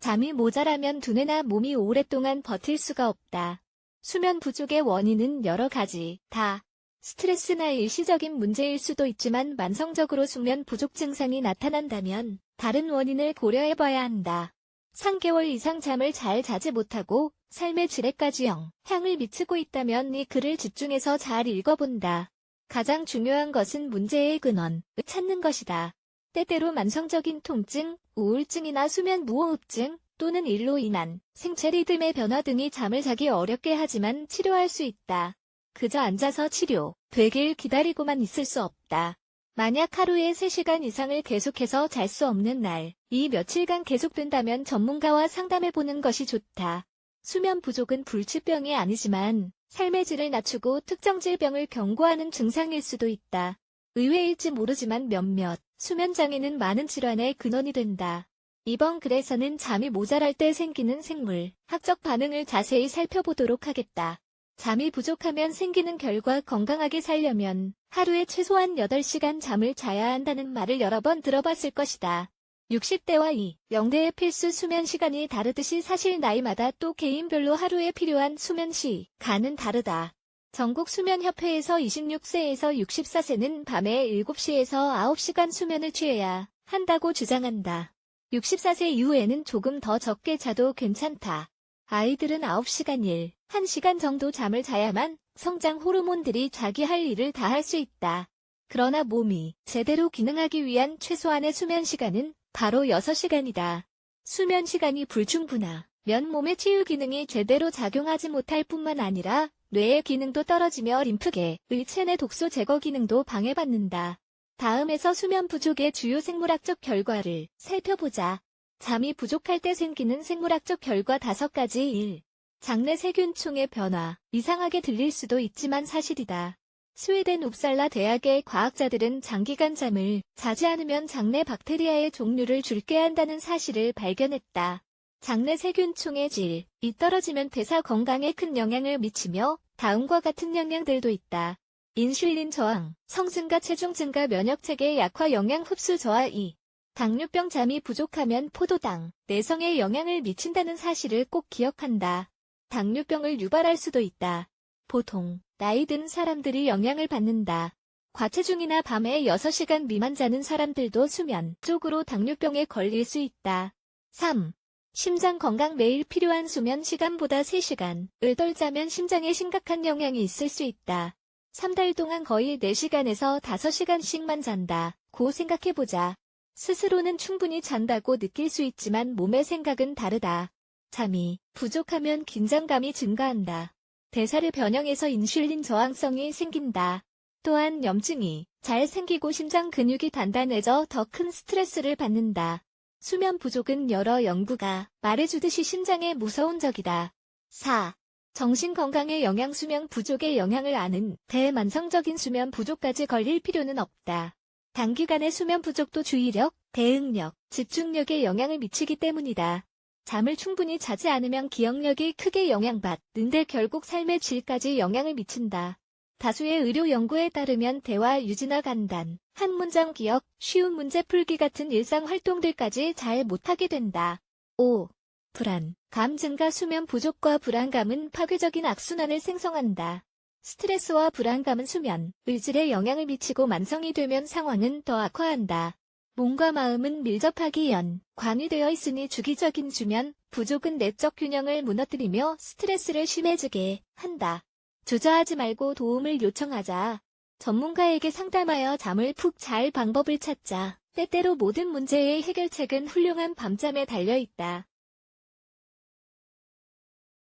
잠이 모자라면 두뇌나 몸이 오랫동안 버틸 수가 없다. 수면 부족의 원인은 여러 가지. 다 스트레스나 일시적인 문제일 수도 있지만 만성적으로 수면 부족 증상이 나타난다면 다른 원인을 고려해봐야 한다. 3개월 이상 잠을 잘 자지 못하고 삶의 질에까지 영향을 미치고 있다면 이 글을 집중해서 잘 읽어본다. 가장 중요한 것은 문제의 근원을 찾는 것이다. 때때로 만성적인 통증, 우울증이나 수면 무호흡증 또는 일로 인한 생체 리듬의 변화 등이 잠을 자기 어렵게 하지만 치료할 수 있다. 그저 앉아서 치료되길 기다리고만 있을 수 없다. 만약 하루에 3시간 이상을 계속해서 잘 수 없는 날, 이 며칠간 계속된다면 전문가와 상담해보는 것이 좋다. 수면 부족은 불치병이 아니지만 삶의 질을 낮추고 특정 질병을 경고하는 증상일 수도 있다. 의외일지 모르지만 몇몇 수면장애는 많은 질환의 근원이 된다. 이번 글에서는 잠이 모자랄 때 생기는 생물학적 반응을 자세히 살펴보도록 하겠다. 잠이 부족하면 생기는 결과 건강하게 살려면 하루에 최소한 8시간 잠을 자야 한다는 말을 여러 번 들어봤을 것이다. 60대와 20대의 필수 수면 시간이 다르듯이 사실 나이마다 또 개인별로 하루에 필요한 수면 시간은 다르다. 전국수면협회에서 26세에서 64세는 밤에 7시에서 9시간 수면을 취해야 한다고 주장한다. 64세 이후에는 조금 더 적게 자도 괜찮다. 아이들은 9시간 1시간 정도 잠을 자야만 성장 호르몬들이 자기 할 일을 다 할 수 있다. 그러나 몸이 제대로 기능하기 위한 최소한의 수면 시간은 바로 6시간이다. 수면 시간이 불충분하면 몸의 치유 기능이 제대로 작용하지 못할 뿐만 아니라 뇌의 기능도 떨어지며 림프계의 체내 독소 제거 기능도 방해받는다. 다음에서 수면 부족의 주요 생물학적 결과를 살펴보자. 잠이 부족할 때 생기는 생물학적 결과 5가지. 1. 장내 세균총의 변화. 이상하게 들릴 수도 있지만 사실이다. 스웨덴 웁살라 대학의 과학자들은 장기간 잠을 자지 않으면 장내 박테리아의 종류를 줄게 한다는 사실을 발견했다. 장내 세균총의 질이 떨어지면 대사 건강에 큰 영향을 미치며 다음과 같은 영향들도 있다. 인슐린 저항, 성증가 체중 증가 면역체계 약화 영양 흡수 저하. 2. 당뇨병 잠이 부족하면 포도당, 내성에 영향을 미친다는 사실을 꼭 기억한다. 당뇨병을 유발할 수도 있다. 보통 나이 든 사람들이 영향을 받는다. 과체중이나 밤에 6시간 미만 자는 사람들도 수면 부족으로 당뇨병에 걸릴 수 있다. 3. 심장 건강 매일 필요한 수면 시간보다 3시간을 덜 자면 심장에 심각한 영향이 있을 수 있다. 3달 동안 거의 4시간에서 5시간씩만 잔다고 생각해보자. 스스로는 충분히 잔다고 느낄 수 있지만 몸의 생각은 다르다. 잠이 부족하면 긴장감이 증가한다. 대사를 변형해서 인슐린 저항성이 생긴다. 또한 염증이 잘 생기고 심장 근육이 단단해져 더 큰 스트레스를 받는다. 수면 부족은 여러 연구가 말해주듯이 심장에 무서운 적이다. 4. 정신건강에 영향. 수면 부족의 영향을 아는 대만성적인 수면 부족까지 걸릴 필요는 없다. 단기간의 수면 부족도 주의력, 대응력, 집중력에 영향을 미치기 때문이다. 잠을 충분히 자지 않으면 기억력이 크게 영향받는데 결국 삶의 질까지 영향을 미친다. 다수의 의료 연구에 따르면 대화 유지나 간단, 한 문장 기억, 쉬운 문제 풀기 같은 일상 활동들까지 잘 못하게 된다. 5. 불안감 증가. 수면 부족과 불안감은 파괴적인 악순환을 생성한다. 스트레스와 불안감은 수면 질에 영향을 미치고 만성이 되면 상황은 더 악화한다. 몸과 마음은 밀접하게 연관이 되어 있으니 주기적인 수면 부족은 내적 균형을 무너뜨리며 스트레스를 심해지게 한다. 주저하지 말고 도움을 요청하자. 전문가에게 상담하여 잠을 푹 잘 방법을 찾자. 때때로 모든 문제의 해결책은 훌륭한 밤잠에 달려있다.